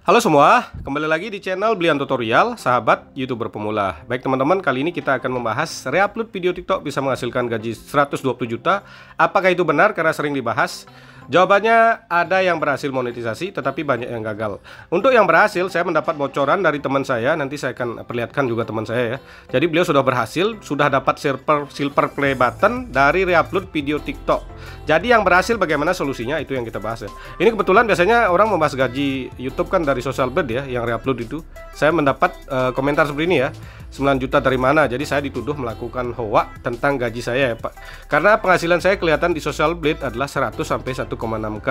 Halo semua, kembali lagi di channel Blian Tutorial, sahabat YouTuber pemula. Baik teman-teman, kali ini kita akan membahas reupload video TikTok bisa menghasilkan gaji 120 juta. Apakah itu benar? Karena sering dibahas. Jawabannya ada yang berhasil monetisasi, tetapi banyak yang gagal. Untuk yang berhasil, saya mendapat bocoran dari teman saya. Nanti saya akan perlihatkan juga teman saya ya. Jadi beliau sudah berhasil, sudah dapat silver play button dari reupload video TikTok. Jadi yang berhasil bagaimana solusinya, itu yang kita bahas ya. Ini kebetulan biasanya orang membahas gaji YouTube kan dari Social Blade ya, yang reupload itu. Saya mendapat komentar seperti ini ya, 9 juta dari mana? Jadi saya dituduh melakukan hoax tentang gaji saya ya Pak. Karena penghasilan saya kelihatan di Social Blade adalah 100 sampai 1,6k.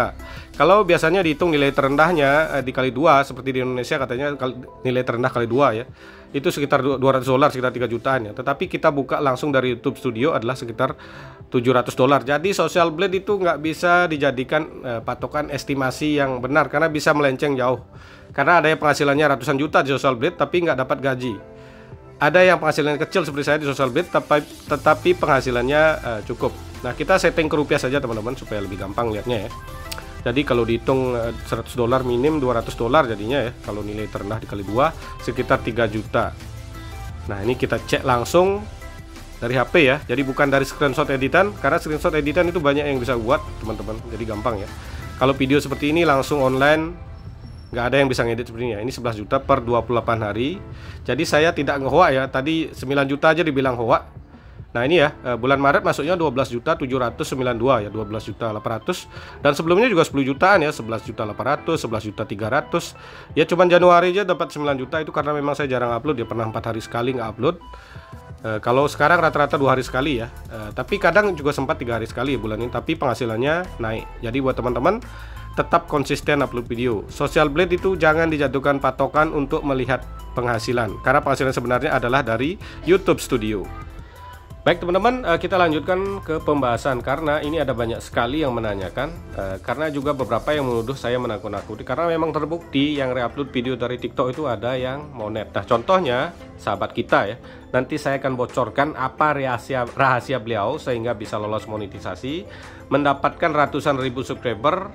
Kalau biasanya dihitung nilai terendahnya dikali 2 seperti di Indonesia katanya nilai terendah kali 2 ya. Itu sekitar $200, sekitar 3 jutaan ya. Tetapi kita buka langsung dari YouTube Studio adalah sekitar $700. Jadi Social Blade itu nggak bisa dijadikan patokan estimasi yang benar karena bisa melenceng jauh. Karena ada yang penghasilannya ratusan juta di Social Blade tapi nggak dapat gaji. Ada yang penghasilannya kecil seperti saya di Social Blade tetapi penghasilannya cukup. Nah, kita setting ke rupiah saja teman-teman supaya lebih gampang lihatnya ya. Jadi kalau dihitung $100 minim $200 jadinya ya. Kalau nilai terendah dikali 2 sekitar 3 juta. Nah, ini kita cek langsung dari HP ya. Jadi bukan dari screenshot editan, karena screenshot editan itu banyak yang bisa buat teman-teman. Jadi gampang ya. Kalau video seperti ini langsung online, nggak ada yang bisa ngedit seperti ini ya. Ini 11 juta per 28 hari. Jadi saya tidak ngehoa ya. Tadi 9 juta aja dibilang hoa. Nah ini ya, bulan Maret masuknya 12.792 ya, 12.800. Dan sebelumnya juga 10 jutaan ya, 11.800, 11.300. Ya cuman Januari aja dapat 9 juta, itu karena memang saya jarang upload ya, pernah 4 hari sekali nggak upload. Kalau sekarang rata-rata 2 hari sekali ya. Tapi kadang juga sempat 3 hari sekali ya bulan ini, tapi penghasilannya naik. Jadi buat teman-teman tetap konsisten upload video. Social Blade itu jangan dijatuhkan patokan untuk melihat penghasilan, karena penghasilan sebenarnya adalah dari YouTube Studio. Baik teman-teman, kita lanjutkan ke pembahasan karena ini ada banyak sekali yang menanyakan, karena juga beberapa yang menuduh saya menakut-nakuti, karena memang terbukti yang reupload video dari TikTok itu ada yang monet. Nah contohnya sahabat kita ya, nanti saya akan bocorkan apa rahasia beliau sehingga bisa lolos monetisasi, mendapatkan ratusan ribu subscriber.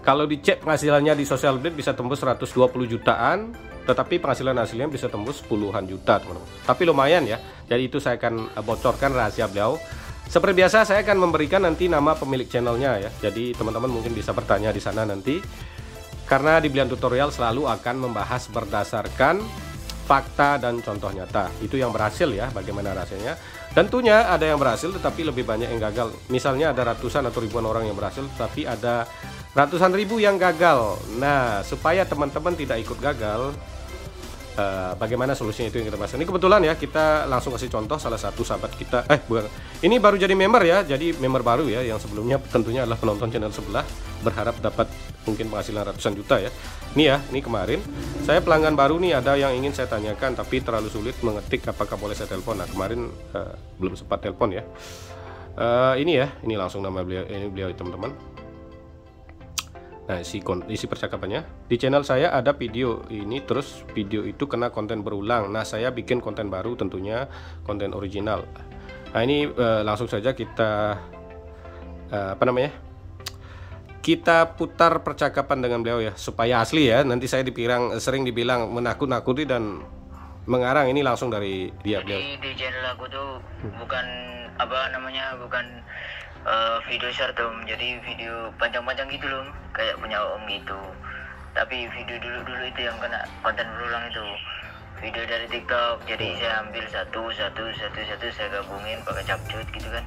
Kalau dicek penghasilannya di Social Blade bisa tembus 120 jutaan, tetapi penghasilan hasilnya bisa tembus puluhan juta teman-teman. Tapi lumayan ya. Jadi itu saya akan bocorkan rahasia beliau. Seperti biasa saya akan memberikan nanti nama pemilik channelnya ya. Jadi teman-teman mungkin bisa bertanya di sana nanti. Karena di Blian Tutorial selalu akan membahas berdasarkan fakta dan contoh nyata. Itu yang berhasil ya, bagaimana rasanya. Tentunya ada yang berhasil tetapi lebih banyak yang gagal. Misalnya ada ratusan atau ribuan orang yang berhasil, tapi ada ratusan ribu yang gagal. Nah, supaya teman-teman tidak ikut gagal, bagaimana solusinya itu yang kita bahas. Ini kebetulan ya, kita langsung kasih contoh salah satu sahabat kita. Bukan. Ini baru jadi member ya, jadi member baru ya. Yang sebelumnya tentunya adalah penonton channel sebelah, berharap dapat mungkin penghasilan ratusan juta ya. Ini ya, ini kemarin saya pelanggan baru nih, ada yang ingin saya tanyakan tapi terlalu sulit mengetik apakah boleh saya telepon. Nah kemarin belum sempat telepon ya. Ini ya, ini langsung nama beliau, ini beliau teman-teman. Nah isi percakapannya, di channel saya ada video ini, terus video itu kena konten berulang. Nah saya bikin konten baru, tentunya konten original. Nah ini langsung saja kita kita putar percakapan dengan beliau ya, supaya asli ya. Nanti saya sering dibilang menakut-nakuti dan mengarang. Ini langsung dari dia. Jadi di channel aku tuh bukan bukan video short om, jadi video panjang-panjang gitu loh, kayak punya om gitu. Tapi video dulu itu yang kena konten berulang itu video dari TikTok. Jadi saya ambil satu saya gabungin pakai capcut gitu kan.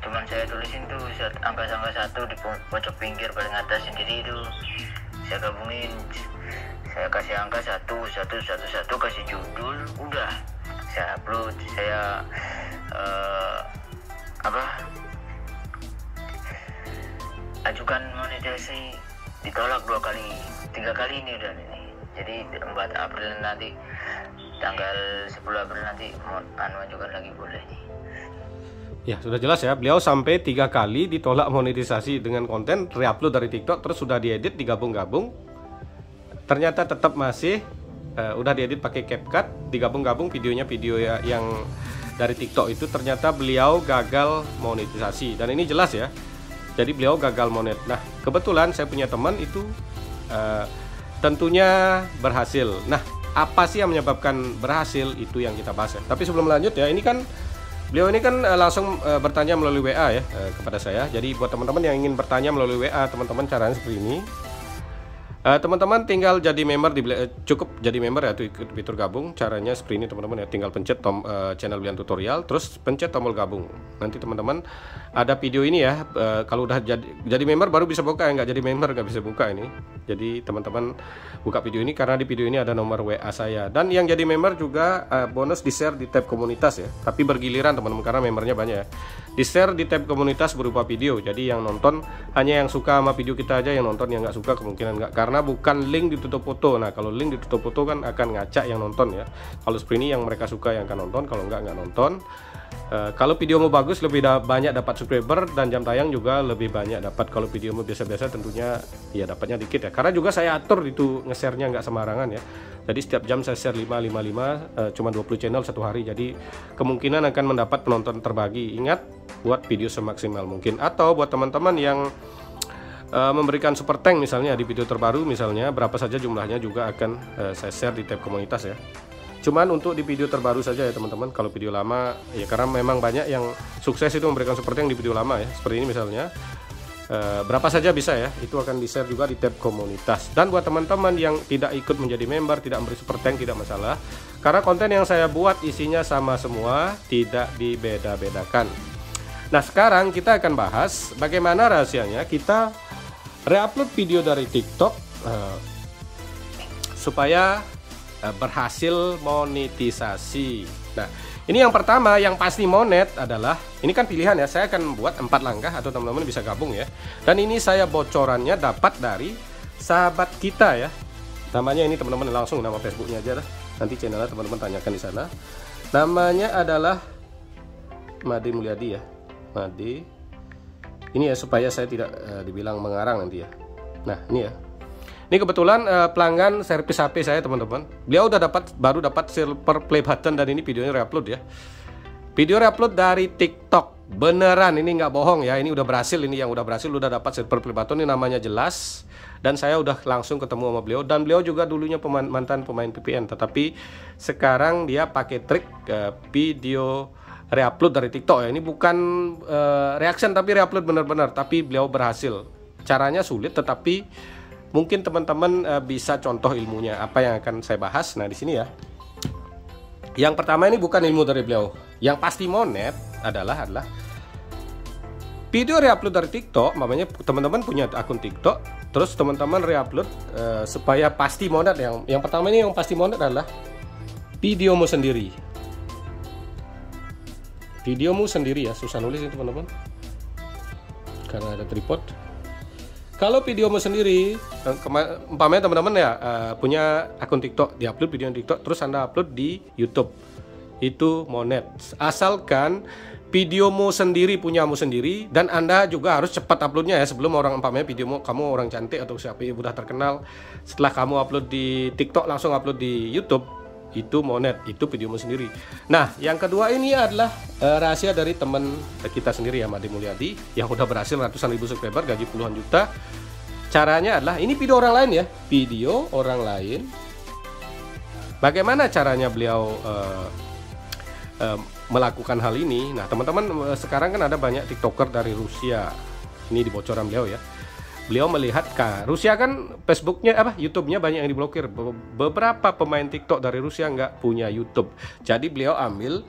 Cuman saya tulisin tuh angka-angka 1 di pojok pinggir paling atas sendiri itu saya gabungin, saya kasih angka 1 kasih judul, udah saya upload. Saya ajukan monetisasi, ditolak 2 kali 3 kali ini udah ini. Jadi 4 April nanti, tanggal 10 April nanti mau ajukan lagi boleh nih. Ya sudah jelas ya, beliau sampai 3 kali ditolak monetisasi dengan konten reupload dari TikTok, terus sudah diedit digabung-gabung, ternyata tetap masih udah diedit pakai CapCut, digabung-gabung video yang dari TikTok itu, ternyata beliau gagal monetisasi. Dan ini jelas ya, jadi beliau gagal monet. Nah kebetulan saya punya teman itu tentunya berhasil. Nah, apa sih yang menyebabkan berhasil, itu yang kita bahas ya. Tapi sebelum lanjut ya, ini kan beliau ini kan langsung bertanya melalui WA ya kepada saya. Jadi buat teman-teman yang ingin bertanya melalui WA, teman-teman caranya seperti ini. Teman-teman tinggal jadi member cukup jadi member ya, ikut fitur gabung. Caranya seperti ini teman-teman ya, tinggal pencet channel Blian Tutorial, terus pencet tombol gabung. Nanti teman-teman ada video ini ya. Kalau udah jadi member baru bisa buka ya, nggak jadi member nggak bisa buka ini. Jadi teman-teman buka video ini karena di video ini ada nomor WA saya. Dan yang jadi member juga bonus di share di tab komunitas ya. Tapi bergiliran teman-teman karena membernya banyak ya. Di share di tab komunitas berupa video. Jadi yang nonton hanya yang suka sama video kita aja, yang nonton yang nggak suka kemungkinan nggak, karena bukan link ditutup foto. Nah kalau link ditutup foto kan akan ngacak yang nonton ya. Kalau seperti ini yang mereka suka yang akan nonton, kalau nggak nonton. Kalau video mau bagus lebih banyak dapat subscriber, dan jam tayang juga lebih banyak dapat. Kalau video mau biasa-biasa tentunya ya dapatnya dikit ya, karena juga saya atur itu nge-share-nya nggak sembarangan ya. Jadi setiap jam saya share 5 cuma 20 channel satu hari, jadi kemungkinan akan mendapat penonton terbagi. Ingat, buat video semaksimal mungkin. Atau buat teman-teman yang memberikan super thank misalnya di video terbaru misalnya, berapa saja jumlahnya juga akan saya share di tab komunitas ya. Cuman untuk di video terbaru saja ya teman-teman. Kalau video lama ya, karena memang banyak yang sukses itu memberikan super thank di video lama ya. Seperti ini misalnya, berapa saja bisa ya, itu akan di share juga di tab komunitas. Dan buat teman-teman yang tidak ikut menjadi member, tidak memberi super thank, tidak masalah, karena konten yang saya buat isinya sama semua, tidak dibeda-bedakan. Nah sekarang kita akan bahas bagaimana rahasianya kita reupload video dari TikTok supaya berhasil monetisasi. Nah ini yang pertama yang pasti monet adalah, ini kan pilihan ya, saya akan buat 4 langkah atau teman-teman bisa gabung ya. Dan ini saya bocorannya dapat dari sahabat kita ya, namanya ini teman-teman langsung nama Facebooknya aja lah, nanti channelnya teman-teman tanyakan di sana. Namanya adalah Made Mulyadi ya, Made ini ya, supaya saya tidak dibilang mengarang nanti ya. Nah ini ya, ini kebetulan pelanggan servis HP saya teman-teman. Beliau udah baru dapat silver play button, dan ini videonya reupload ya. Video reupload dari TikTok. Beneran, ini nggak bohong ya. Ini udah berhasil, ini yang udah berhasil udah dapat silver play button, ini namanya jelas. Dan saya udah langsung ketemu sama beliau, dan beliau juga dulunya mantan pemain VPN, tetapi sekarang dia pakai trik video reupload dari TikTok ya. Ini bukan reaction tapi reupload bener-bener, tapi beliau berhasil. Caranya sulit tetapi mungkin teman-teman bisa contoh ilmunya apa yang akan saya bahas. Nah di sini ya, yang pertama ini bukan ilmu dari beliau, yang pasti monet adalah video reupload dari TikTok. Namanya teman-teman punya akun TikTok, terus teman-teman reupload supaya pasti monet. Yang pertama ini yang pasti monet adalah videomu sendiri. Videomu sendiri ya, susah nulis ini teman-teman karena ada tripod. Kalau videomu sendiri, umpamanya teman-teman ya punya akun TikTok, diupload video TikTok, terus Anda upload di YouTube, itu monet. Asalkan videomu sendiri, punyamu sendiri, dan Anda juga harus cepat uploadnya ya, sebelum orang, umpamanya videomu, kamu orang cantik atau siapa yang udah terkenal, setelah kamu upload di TikTok langsung upload di YouTube, itu monet, itu videomu sendiri. Nah yang kedua ini adalah rahasia dari teman kita sendiri ya, Made Mulyadi, yang udah berhasil ratusan ribu subscriber, gaji puluhan juta. Caranya adalah, ini video orang lain ya, video orang lain. Bagaimana caranya beliau melakukan hal ini? Nah teman-teman, sekarang kan ada banyak TikToker dari Rusia, ini di bocoran beliau ya. Beliau melihat Rusia kan Facebooknya YouTube-nya banyak yang diblokir. Beberapa pemain TikTok dari Rusia nggak punya YouTube. Jadi beliau ambil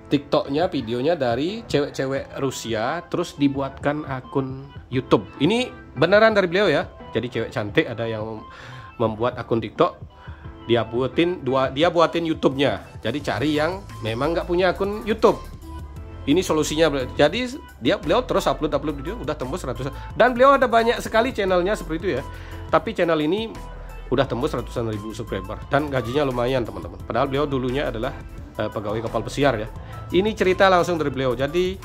TikToknya, videonya dari cewek-cewek Rusia, terus dibuatkan akun YouTube. Ini beneran dari beliau ya. Jadi cewek cantik ada yang membuat akun TikTok, dia buatin YouTube-nya. Jadi cari yang memang nggak punya akun YouTube. Ini solusinya. Jadi beliau terus upload video, udah tembus ratusan. Dan beliau ada banyak sekali channelnya seperti itu ya. Tapi channel ini udah tembus ratusan ribu subscriber dan gajinya lumayan teman-teman. Padahal beliau dulunya adalah pegawai kapal pesiar ya. Ini cerita langsung dari beliau. Jadi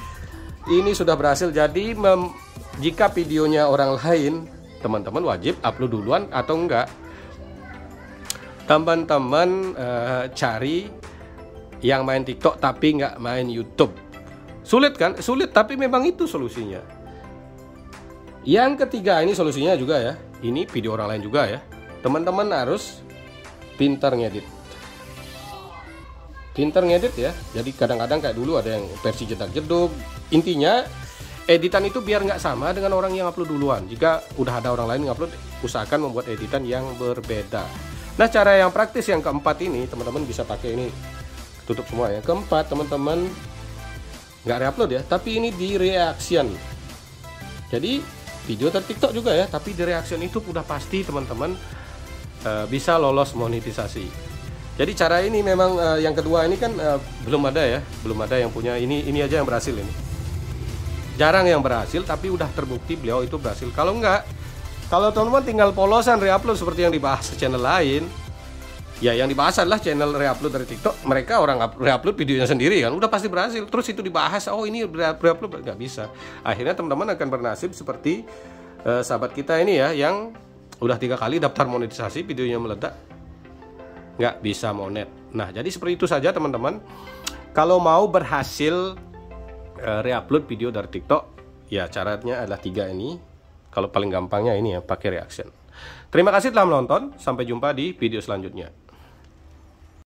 ini sudah berhasil. Jadi jika videonya orang lain, teman-teman wajib upload duluan atau enggak. Teman-teman cari yang main TikTok tapi nggak main YouTube. Sulit kan? Sulit, tapi memang itu solusinya. Yang ketiga, ini solusinya juga ya. ini video orang lain juga ya. Teman-teman harus pintar ngedit. Pintar ngedit ya. Jadi kadang-kadang kayak dulu ada yang versi jedak-jeduk. Intinya editan itu biar nggak sama dengan orang yang upload duluan. Jika udah ada orang lain yang upload, usahakan membuat editan yang berbeda. Nah, cara yang praktis yang keempat ini teman-teman bisa pakai ini. Tutup semua ya. Keempat, teman-teman nggak reupload ya, tapi ini di reaction. Jadi video dari TikTok juga ya, tapi di reaction itu udah pasti teman-teman bisa lolos monetisasi. Jadi cara ini memang yang kedua ini kan belum ada ya, belum ada yang punya ini aja yang berhasil ini. Jarang yang berhasil, tapi udah terbukti beliau itu berhasil. Kalau enggak, kalau teman-teman tinggal polosan reupload seperti yang dibahas di channel lain, ya yang dibahas adalah channel reupload dari TikTok. Mereka orang reupload videonya sendiri kan, udah pasti berhasil. Terus itu dibahas, oh ini reupload, nggak bisa. Akhirnya teman-teman akan bernasib seperti sahabat kita ini ya, yang udah 3 kali daftar monetisasi, videonya meledak, nggak bisa monet. Nah, jadi seperti itu saja teman-teman. Kalau mau berhasil reupload video dari TikTok, ya caranya adalah 3 ini. Kalau paling gampangnya ini ya, pakai reaction. Terima kasih telah menonton. Sampai jumpa di video selanjutnya.